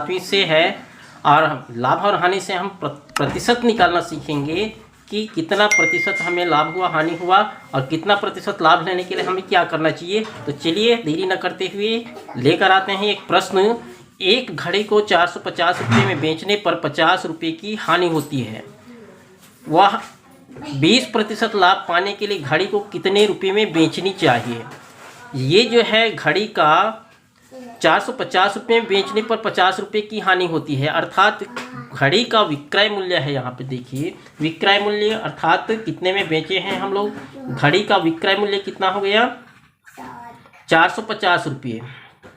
Topic से है और लाभ और हानि से हम प्रतिशत निकालना सीखेंगे कि कितना प्रतिशत हमें लाभ हुआ, हानि हुआ और कितना प्रतिशत लाभ लेने के लिए हमें क्या करना चाहिए। तो चलिए देरी न करते हुए लेकर आते हैं एक प्रश्न। एक घड़ी को 450 रुपये में बेचने पर 50 रुपये की हानि होती है। वह 20% लाभ पाने के लिए घड़ी को कितने रुपये में बेचनी चाहिए। ये जो है घड़ी का 450 रुपये में बेचने पर 50 रुपये की हानि होती है, अर्थात घड़ी का विक्रय मूल्य है। यहाँ पे देखिए विक्रय मूल्य अर्थात कितने में बेचे हैं हम लोग। घड़ी का विक्रय मूल्य कितना हो गया 450 रुपये।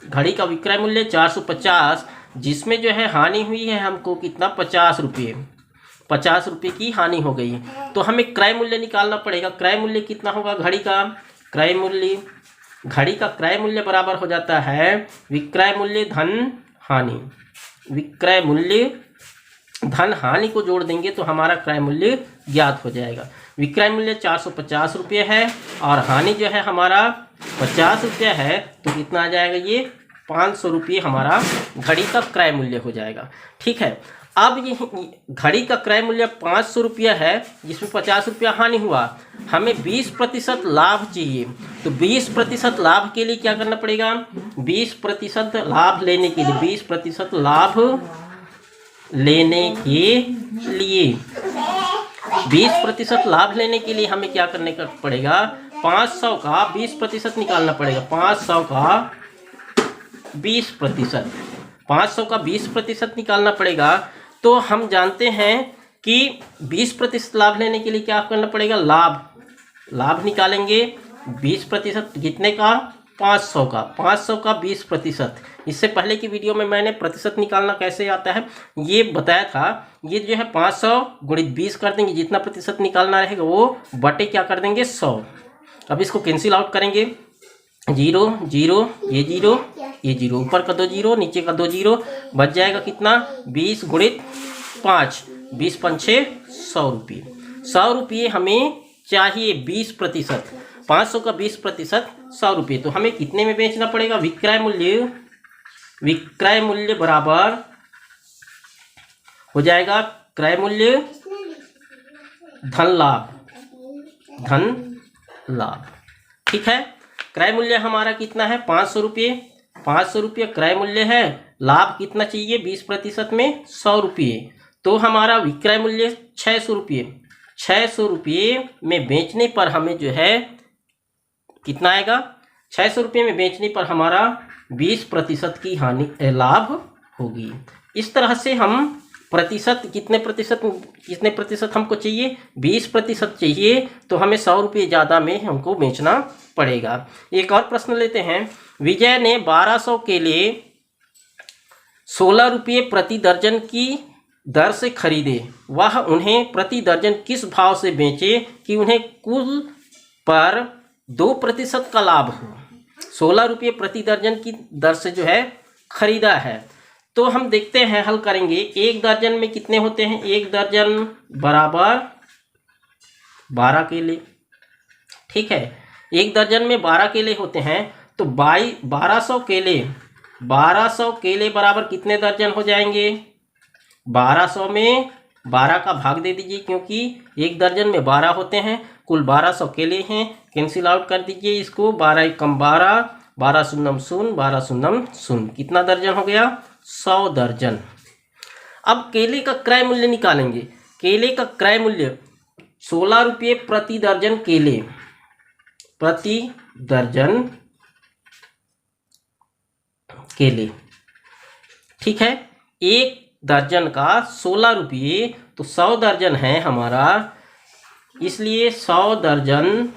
घड़ी का विक्रय मूल्य 450, जिसमें जो है हानि हुई है हमको कितना 50 रुपये। 50 रुपये की हानि हो गई, तो हमें क्रय मूल्य निकालना पड़ेगा। क्रय मूल्य कितना होगा घड़ी का क्रय मूल्य। घड़ी का क्रय मूल्य बराबर हो जाता है विक्रय मूल्य धन हानि। विक्रय मूल्य धन हानि को जोड़ देंगे तो हमारा क्रय मूल्य ज्ञात हो जाएगा। विक्रय मूल्य 450 रुपये है और हानि जो है हमारा 50 रुपये है, तो कितना आ जाएगा ये 500 रुपये हमारा घड़ी का क्रय मूल्य हो जाएगा। ठीक है, अब ये घड़ी का क्रय मूल्य 500 रुपया है, जिसमें 50 रुपया हानि हुआ। हमें 20% लाभ चाहिए, तो 20% लाभ के लिए क्या करना पड़ेगा। 20% लाभ लेने के लिए 20% लाभ लेने के लिए 20% लाभ लेने के लिए हमें क्या करने का पड़ेगा। 500 का 20% निकालना पड़ेगा। 500 का 20%, 500 का 20% निकालना पड़ेगा। तो हम जानते हैं कि 20% लाभ लेने के लिए क्या करना पड़ेगा, लाभ निकालेंगे 20% कितने का 500 का। 500 का 20%, इससे पहले की वीडियो में मैंने प्रतिशत निकालना कैसे आता है ये बताया था। ये जो है 500 गुणित 20 कर देंगे, जितना प्रतिशत निकालना रहेगा वो बटे क्या कर देंगे 100। अब इसको कैंसिल आउट करेंगे, 0 0 ये 0 ये 0, ऊपर का 2 0 नीचे का 2 0, बच जाएगा कितना 20 गुणित 5, 20 पंछे 100 रुपये। 100 रुपये हमें चाहिए 20%। 500 का 20% 100 रुपये, तो हमें कितने में बेचना पड़ेगा। विक्रय मूल्य बराबर हो जाएगा क्रय मूल्य धन लाभ। ठीक है, क्रय मूल्य हमारा कितना है 500 रुपये। 500 रुपये क्रय मूल्य है, लाभ कितना चाहिए 20% में 100 रुपये, तो हमारा विक्रय मूल्य 600 रुपये। 600 रुपये में बेचने पर हमें जो है कितना आएगा, 600 रुपये में बेचने पर हमारा 20% की हानि लाभ होगी। इस तरह से हम प्रतिशत कितने प्रतिशत हमको चाहिए 20% चाहिए, तो हमें 100 रुपये ज़्यादा में हमको बेचना पड़ेगा। एक और प्रश्न लेते हैं। विजय ने 1200 के लिए 16 रुपये प्रति दर्जन की दर से खरीदे। वह उन्हें प्रति दर्जन किस भाव से बेचे कि उन्हें कुल पर 2% का लाभ हो। 16 रुपये प्रति दर्जन की दर से जो है खरीदा है, तो हम देखते हैं हल करेंगे। एक दर्जन में कितने होते हैं, एक दर्जन बराबर 12 केले। ठीक है, एक दर्जन में 12 केले होते हैं, तो 1200 केले बराबर कितने दर्जन हो जाएंगे। 1200 में 12 का भाग दे दीजिए, क्योंकि एक दर्जन में 12 होते हैं, कुल 1200 केले हैं। कैंसिल आउट कर दीजिए इसको, 12 एकम 12, 12 शून्यम शून्य, 12 शून्यम शून्य, कितना दर्जन हो गया 100 दर्जन। अब केले का क्रय मूल्य निकालेंगे। केले का क्रय मूल्य 16 रुपये प्रति दर्जन केले, प्रति दर्जन केले। ठीक है, एक दर्जन का 16 रुपये, तो 100 दर्जन है हमारा, इसलिए 100 दर्जन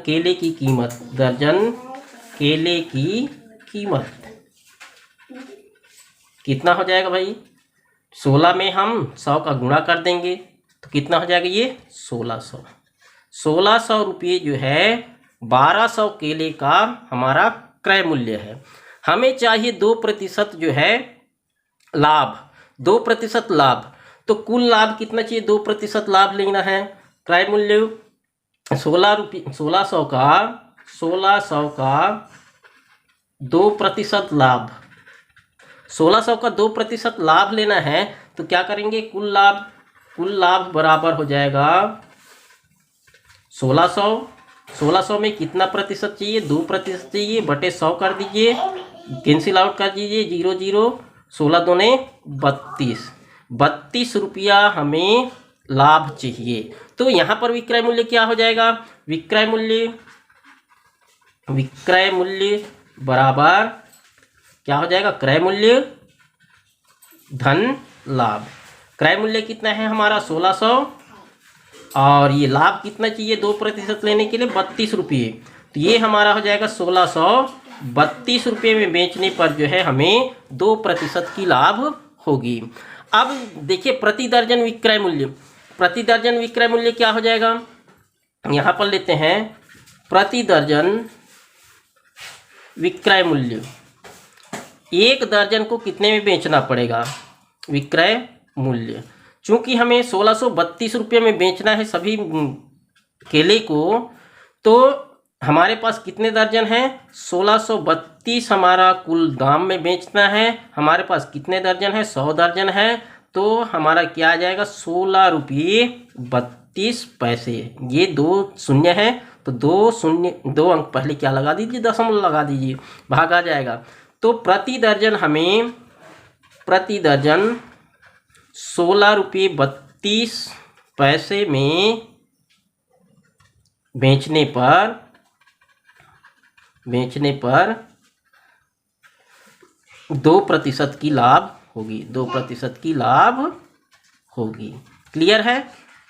केले की कीमत, दर्जन केले की कीमत कितना हो जाएगा भाई। 16 में हम 100 का गुणा कर देंगे, तो कितना हो जाएगा ये 1600 रुपये जो है 1200 केले का हमारा क्रय मूल्य है। हमें चाहिए 2% जो है लाभ, 2% लाभ, तो कुल लाभ कितना चाहिए 2% लाभ लेना है। क्रय मूल्य 1600 का 2% लाभ, 1600 का 2% लाभ लेना है तो क्या करेंगे, कुल लाभ बराबर हो जाएगा 1600 में कितना प्रतिशत चाहिए, 2% चाहिए, बटे 100 कर दीजिए, कैंसिल आउट कर दीजिए, 0 0, 16 दूने 32 रुपया हमें लाभ चाहिए। तो यहाँ पर विक्रय मूल्य क्या हो जाएगा, विक्रय मूल्य बराबर क्या हो जाएगा, क्रय मूल्य धन लाभ। क्रय मूल्य कितना है हमारा 1600 और ये लाभ कितना चाहिए 2% लेने के लिए 32 रुपये, तो ये हमारा हो जाएगा 1632 रुपये में बेचने पर जो है हमें 2% की लाभ होगी। अब देखिए प्रति दर्जन विक्रय मूल्य क्या हो जाएगा, यहाँ पर लेते हैं प्रति दर्जन विक्रय मूल्य, एक दर्जन को कितने में बेचना पड़ेगा, विक्रय मूल्य चूंकि हमें 1632 रुपये में बेचना है सभी केले को, तो हमारे पास कितने दर्जन हैं, 1632 हमारा कुल दाम में बेचना है, हमारे पास कितने दर्जन है, 100 दर्जन है, तो हमारा क्या आ जाएगा 16 रुपये 32 पैसे। ये 2 शून्य है तो 2 अंक पहले क्या लगा दीजिए, दशमलव लगा दीजिए, भाग आ जाएगा। तो प्रति दर्जन हमें 16 रुपये 32 पैसे में बेचने पर 2% की लाभ होगी, 2% की लाभ होगी। क्लियर है।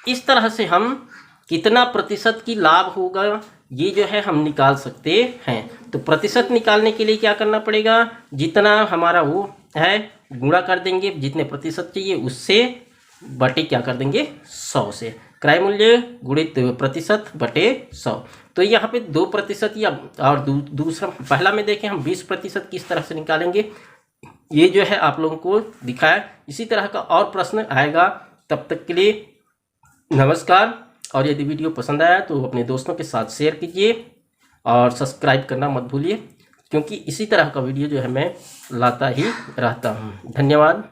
इस तरह से हम कितना प्रतिशत की लाभ होगा ये जो है हम निकाल सकते हैं। तो प्रतिशत निकालने के लिए क्या करना पड़ेगा, जितना हमारा वो है गुणा कर देंगे, जितने प्रतिशत चाहिए उससे बटे क्या कर देंगे 100 से, क्रय मूल्य गुणित प्रतिशत बटे 100। तो यहाँ पे 2% या और दूसरा पहला में देखें हम 20% किस तरह से निकालेंगे, ये जो है आप लोगों को दिखाया। इसी तरह का और प्रश्न आएगा, तब तक के लिए नमस्कार। और यदि वीडियो पसंद आया तो अपने दोस्तों के साथ शेयर कीजिए और सब्सक्राइब करना मत भूलिए, क्योंकि इसी तरह का वीडियो जो है मैं लाता ही रहता हूँ। धन्यवाद।